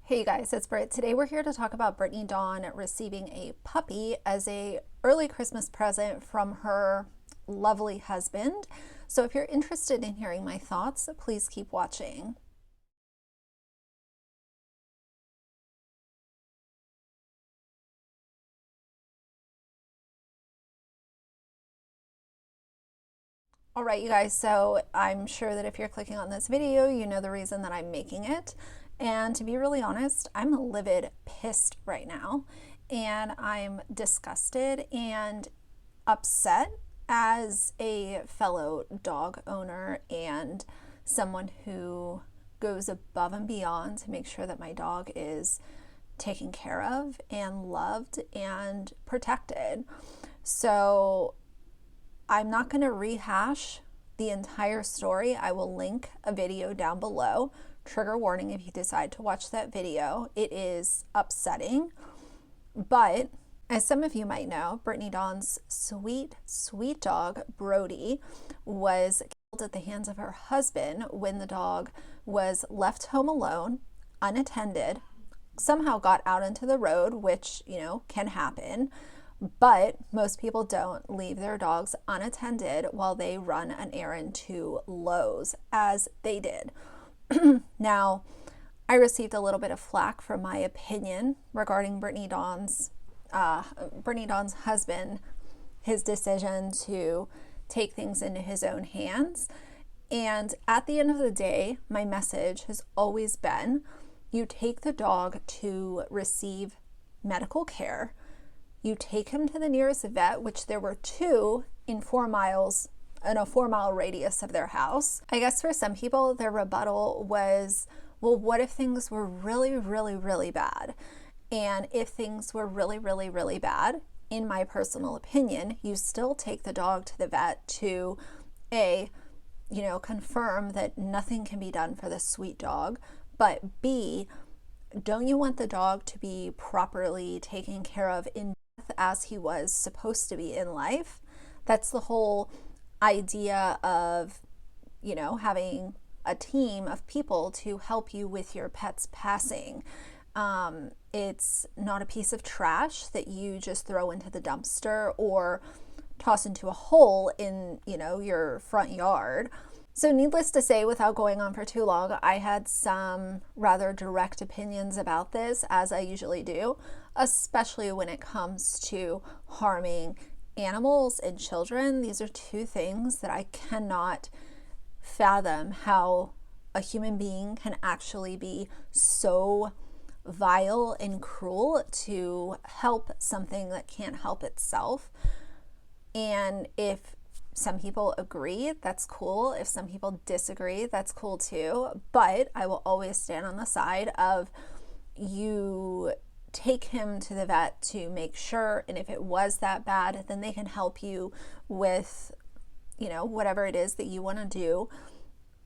Hey guys, it's Britt. Today we're here to talk about Brittany Dawn receiving a puppy as a early Christmas present from her lovely husband. So if you're interested in hearing my thoughts, please keep watching. All right, you guys, so I'm sure that if you're clicking on this video, you know the reason that I'm making it. And to be really honest, I'm livid pissed right now. And I'm disgusted and upset as a fellow dog owner and someone who goes above and beyond to make sure that my dog is taken care of and loved and protected. So I'm not going to rehash the entire story. I will link a video down below. Trigger warning if you decide to watch that video. It is upsetting, but as some of you might know, Brittany Dawn's sweet, sweet dog, Brodie, was killed at the hands of her husband when the dog was left home alone, unattended, somehow got out into the road, which, can happen. But most people don't leave their dogs unattended while they run an errand to Lowe's, as they did. Now, I received a little bit of flack for my opinion regarding Brittany Dawn's husband, his decision to take things into his own hands. And at the end of the day, my message has always been, you take the dog to receive medical care. You take him to the nearest vet, which there were two in 4 miles, in a 4-mile radius of their house. I guess for some people, their rebuttal was, well, what if things were really, really, really bad? And if things were really, really, really bad, in my personal opinion, you still take the dog to the vet to confirm that nothing can be done for this sweet dog, but B, don't you want the dog to be properly taken care of in death as he was supposed to be in life? That's the whole idea of, having a team of people to help you with your pet's passing. It's not a piece of trash that you just throw into the dumpster or toss into a hole in, your front yard. So needless to say, without going on for too long, I had some rather direct opinions about this, as I usually do, especially when it comes to harming animals and children. These are two things that I cannot fathom how a human being can actually be so vile and cruel to help something that can't help itself. And if some people agree, that's cool. If some people disagree, that's cool too. But I will always stand on the side of, you take him to the vet to make sure, and if it was that bad, then they can help you with, whatever it is that you want to do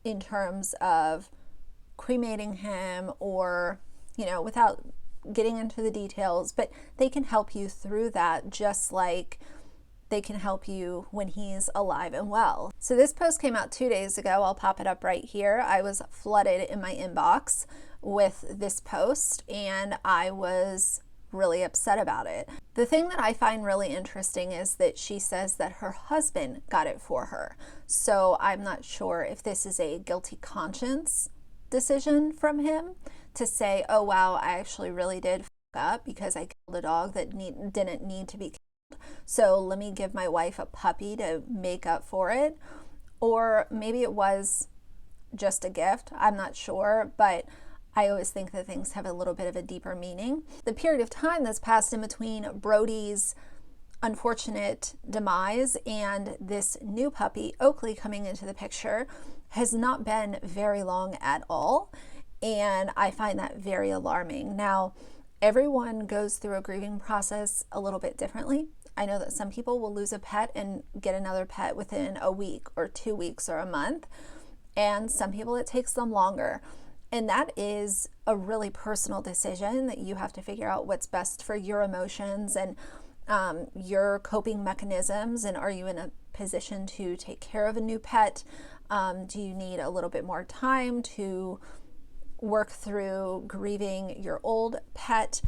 in terms of cremating him or, without getting into the details, but they can help you through that, just like they can help you when he's alive and well. So this post came out 2 days ago. I'll pop it up right here. I was flooded in my inbox with this post and I was really upset about it. The thing that I find really interesting is that she says that her husband got it for her. So I'm not sure if this is a guilty conscience decision from him to say, oh wow, I actually really did fuck up because I killed a dog that didn't need to be killed. So let me give my wife a puppy to make up for it. Or maybe it was just a gift. I'm not sure, but I always think that things have a little bit of a deeper meaning. The period of time that's passed in between Brodie's unfortunate demise and this new puppy, Oakley, coming into the picture has not been very long at all. And I find that very alarming. Now, everyone goes through a grieving process a little bit differently. I know that some people will lose a pet and get another pet within a week or 2 weeks or a month. And some people, it takes them longer. And that is a really personal decision that you have to figure out what's best for your emotions and your coping mechanisms. And are you in a position to take care of a new pet? Do you need a little bit more time to work through grieving your old pet.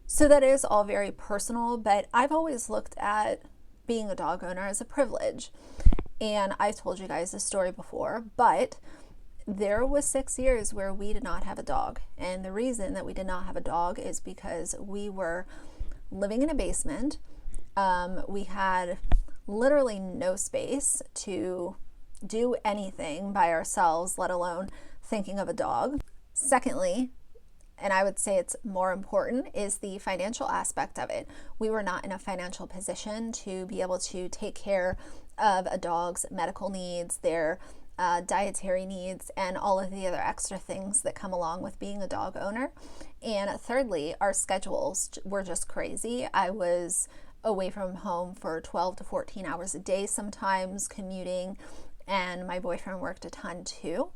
So that is all very personal, but I've always looked at being a dog owner as a privilege. And I've told you guys this story before, but there was 6 years where we did not have a dog. And the reason that we did not have a dog is because we were living in a basement. We had literally no space to do anything by ourselves, let alone thinking of a dog. Secondly, and I would say it's more important, is the financial aspect of it. We were not in a financial position to be able to take care of a dog's medical needs, their dietary needs, and all of the other extra things that come along with being a dog owner. And thirdly, our schedules were just crazy. I was away from home for 12 to 14 hours a day sometimes, commuting, and my boyfriend worked a ton too.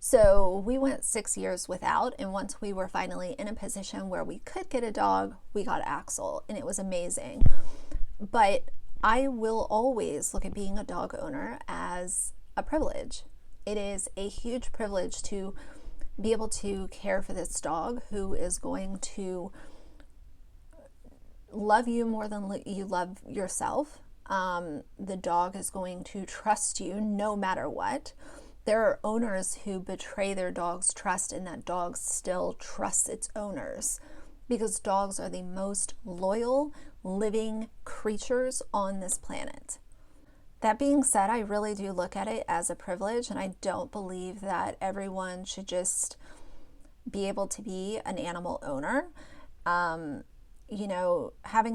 So we went 6 years without, and once we were finally in a position where we could get a dog, we got Axel, and it was amazing. But I will always look at being a dog owner as a privilege. It is a huge privilege to be able to care for this dog who is going to love you more than you love yourself. The dog is going to trust you no matter what. There are owners who betray their dog's trust, and that dog still trusts its owners, because dogs are the most loyal living creatures on this planet. That being said, I really do look at it as a privilege, and I don't believe that everyone should just be able to be an animal owner. Having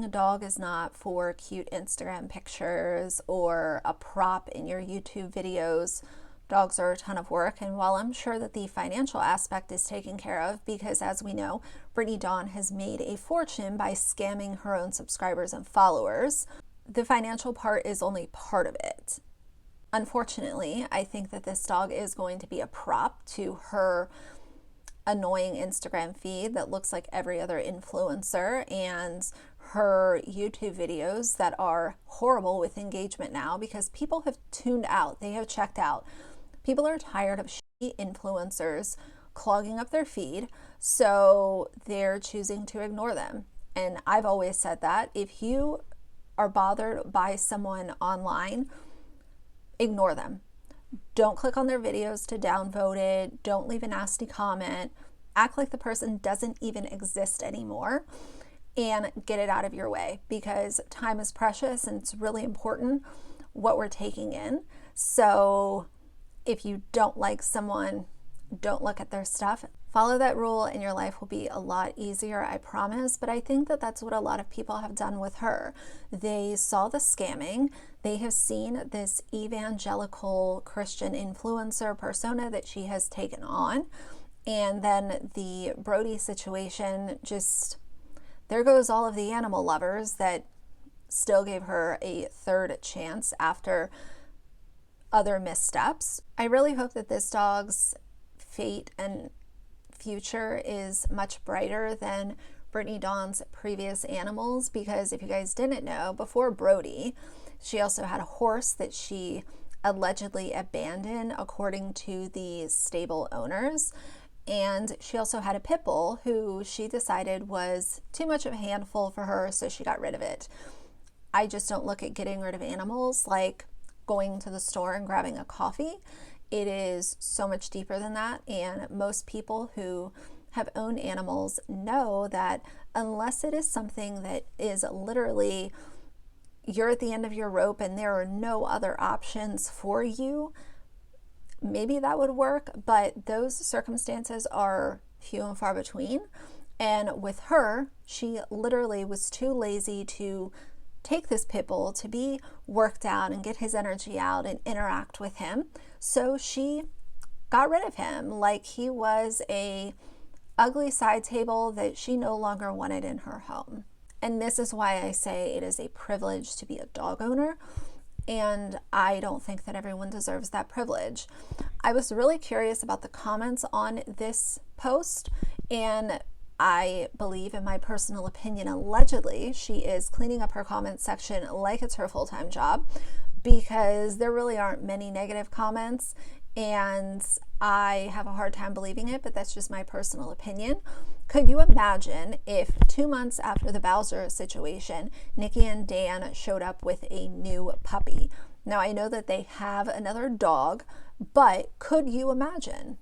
a dog is not for cute Instagram pictures or a prop in your YouTube videos. Dogs are a ton of work, and while I'm sure that the financial aspect is taken care of, because as we know, Brittany Dawn has made a fortune by scamming her own subscribers and followers, the financial part is only part of it. Unfortunately, I think that this dog is going to be a prop to her annoying Instagram feed that looks like every other influencer, and her YouTube videos that are horrible with engagement now, because people have tuned out, they have checked out. People are tired of shitty influencers clogging up their feed, so they're choosing to ignore them. And I've always said that if you are bothered by someone online, ignore them. Don't click on their videos to downvote it. Don't leave a nasty comment. Act like the person doesn't even exist anymore, and get it out of your way, because time is precious and it's really important what we're taking in. So if you don't like someone, don't look at their stuff. Follow that rule and your life will be a lot easier, I promise. But I think that that's what a lot of people have done with her. They saw the scamming. They have seen this evangelical Christian influencer persona that she has taken on. And then the Brodie situation, just there goes all of the animal lovers that still gave her a third chance after other missteps. I really hope that this dog's fate and future is much brighter than Brittany Dawn's previous animals, because if you guys didn't know, before Brodie, she also had a horse that she allegedly abandoned according to the stable owners. And she also had a pit bull who she decided was too much of a handful for her, so she got rid of it. I just don't look at getting rid of animals like going to the store and grabbing a coffee. It is so much deeper than that, and most people who have owned animals know that unless it is something that is literally you're at the end of your rope and there are no other options for you, maybe that would work, but those circumstances are few and far between. And with her, she literally was too lazy to take this pit bull to be worked out and get his energy out and interact with him. So she got rid of him like he was a ugly side table that she no longer wanted in her home. And this is why I say it is a privilege to be a dog owner. And I don't think that everyone deserves that privilege. I was really curious about the comments on this post, and I believe, in my personal opinion, allegedly, she is cleaning up her comment section like it's her full-time job, because there really aren't many negative comments. and I have a hard time believing it, but that's just my personal opinion. Could you imagine if 2 months after the Bowser situation, Nikki and Dan showed up with a new puppy? Now, I know that they have another dog, but could you imagine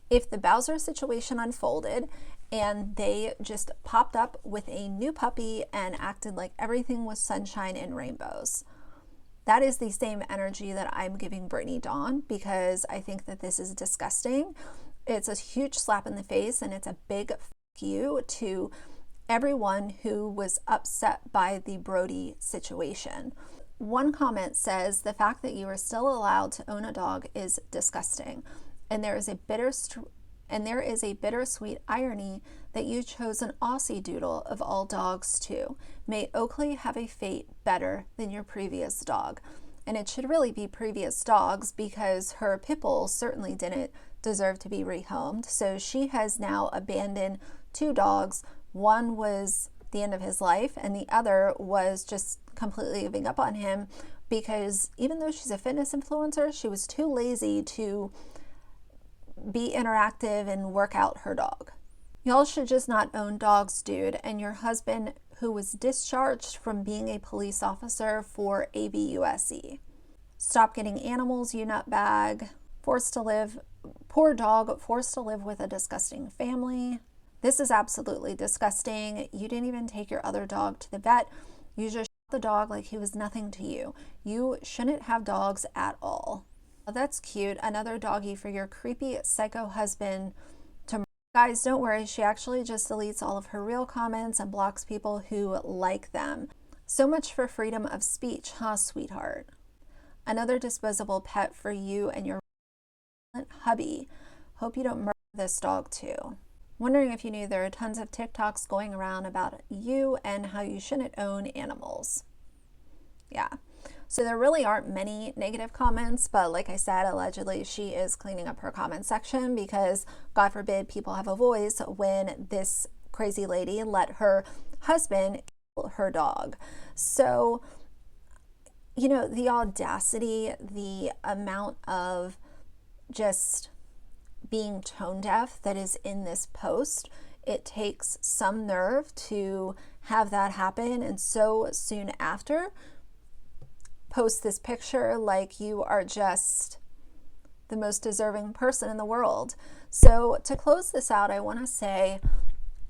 if the Bowser situation unfolded and they just popped up with a new puppy and acted like everything was sunshine and rainbows? That is the same energy that I'm giving Brittany Dawn, because I think that this is disgusting. It's a huge slap in the face, and it's a big fuck you to everyone who was upset by the Brodie situation. One comment says, the fact that you are still allowed to own a dog is disgusting, and there is a bittersweet irony that you chose an Aussie doodle of all dogs too. May Oakley have a fate better than your previous dog. And it should really be previous dogs, because her pit bull certainly didn't deserve to be rehomed. So she has now abandoned 2 dogs. One was the end of his life, and the other was just completely giving up on him, because even though she's a fitness influencer, she was too lazy to be interactive and work out her dog. Y'all should just not own dogs, dude. And your husband, who was discharged from being a police officer for ABUSE. Stop getting animals, you nutbag. Poor dog, forced to live with a disgusting family. This is absolutely disgusting. You didn't even take your other dog to the vet. You just shot the dog like he was nothing to you. You shouldn't have dogs at all. That's cute. Another doggy for your creepy psycho husband to murder. Guys, don't worry. She actually just deletes all of her real comments and blocks people who like them. So much for freedom of speech, huh, sweetheart? Another disposable pet for you and your hubby. Hope you don't murder this dog too. Wondering if you knew there are tons of TikToks going around about you and how you shouldn't own animals. Yeah. So there really aren't many negative comments, but like I said, allegedly she is cleaning up her comment section, because God forbid people have a voice when this crazy lady let her husband kill her dog. So, you know, the audacity, the amount of just being tone deaf that is in this post, it takes some nerve to have that happen, and so soon after post this picture like you are just the most deserving person in the world. So to close this out, I want to say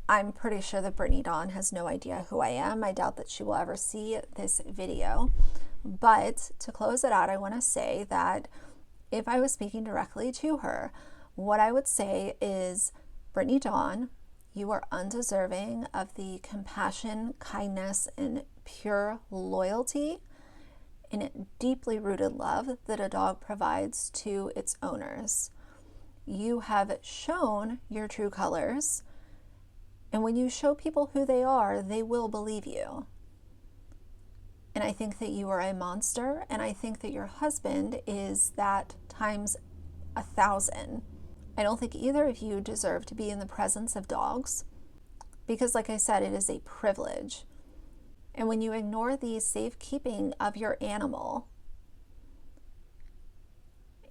I'm pretty sure that Brittany Dawn has no idea who I am. I doubt that she will ever see this video. But to close it out, I want to say that if I was speaking directly to her, what I would say is, Brittany Dawn, you are undeserving of the compassion, kindness, and pure loyalty and deeply rooted love that a dog provides to its owners. You have shown your true colors, and when you show people who they are, they will believe you. And I think that you are a monster, and I think that your husband is that times 1,000. I don't think either of you deserve to be in the presence of dogs, because like I said, it is a privilege. And when you ignore the safekeeping of your animal,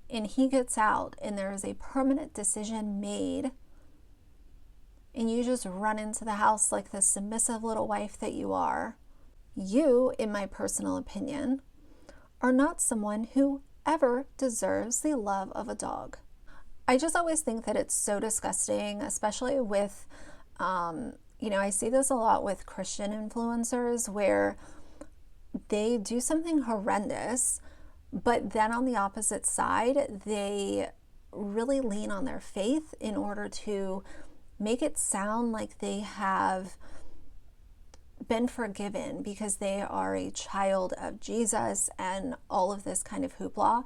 and he gets out and there is a permanent decision made, and you just run into the house like the submissive little wife that you are, you, in my personal opinion, are not someone who ever deserves the love of a dog. I just always think that it's so disgusting, especially with, you know, I see this a lot with Christian influencers where they do something horrendous, but then on the opposite side, they really lean on their faith in order to make it sound like they have been forgiven because they are a child of Jesus and all of this kind of hoopla.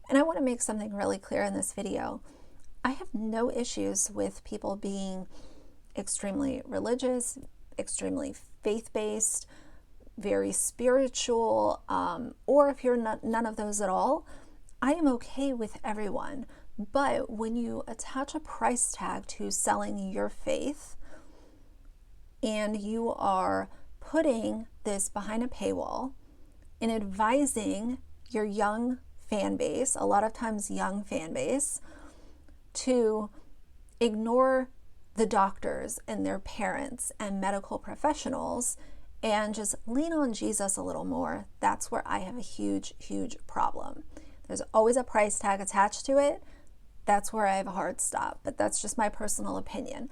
And I want to make something really clear in this video. I have no issues with people being extremely religious, extremely faith-based, very spiritual, or if you're none of those at all, I am okay with everyone. But when you attach a price tag to selling your faith and you are putting this behind a paywall and advising your young fan base, a lot of times young fan base, to ignore the doctors and their parents and medical professionals and just lean on Jesus a little more. That's where I have a huge, huge problem. There's always a price tag attached to it. That's where I have a hard stop, but that's just my personal opinion.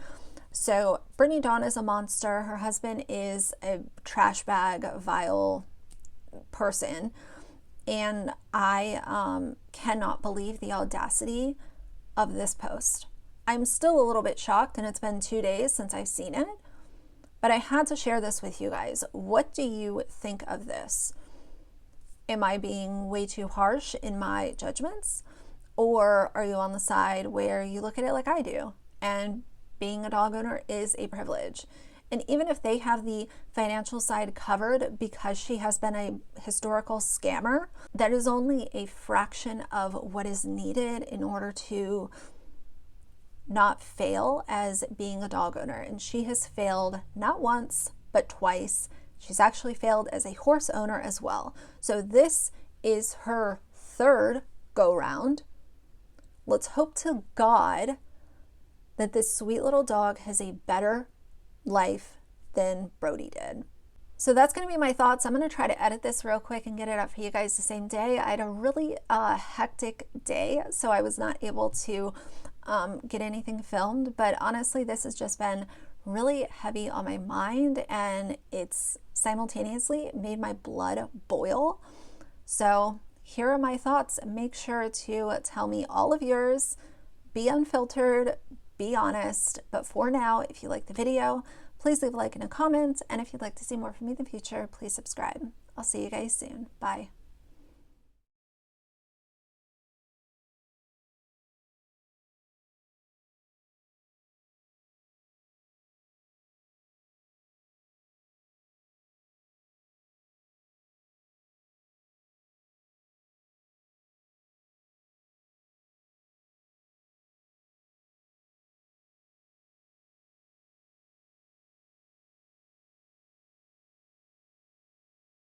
So Brittany Dawn is a monster. Her husband is a trash bag, vile person. And I cannot believe the audacity of this post. I'm still a little bit shocked, and it's been 2 days since I've seen it, but I had to share this with you guys. What do you think of this? Am I being way too harsh in my judgments? Or are you on the side where you look at it like I do? And being a dog owner is a privilege. And even if they have the financial side covered because she has been a historical scammer, that is only a fraction of what is needed in order to not fail as being a dog owner. And she has failed not once, but twice. She's actually failed as a horse owner as well. So this is her third go round. Let's hope to God that this sweet little dog has a better life than Brodie did. So that's going to be my thoughts. I'm going to try to edit this real quick and get it up for you guys the same day. I had a really hectic day, so I was not able to get anything filmed, but honestly, this has just been really heavy on my mind, and it's simultaneously made my blood boil. So here are my thoughts. Make sure to tell me all of yours. Be unfiltered, be honest. But for now, if you like the video, please leave a like and a comment. And if you'd like to see more from me in the future, please subscribe. I'll see you guys soon. Bye.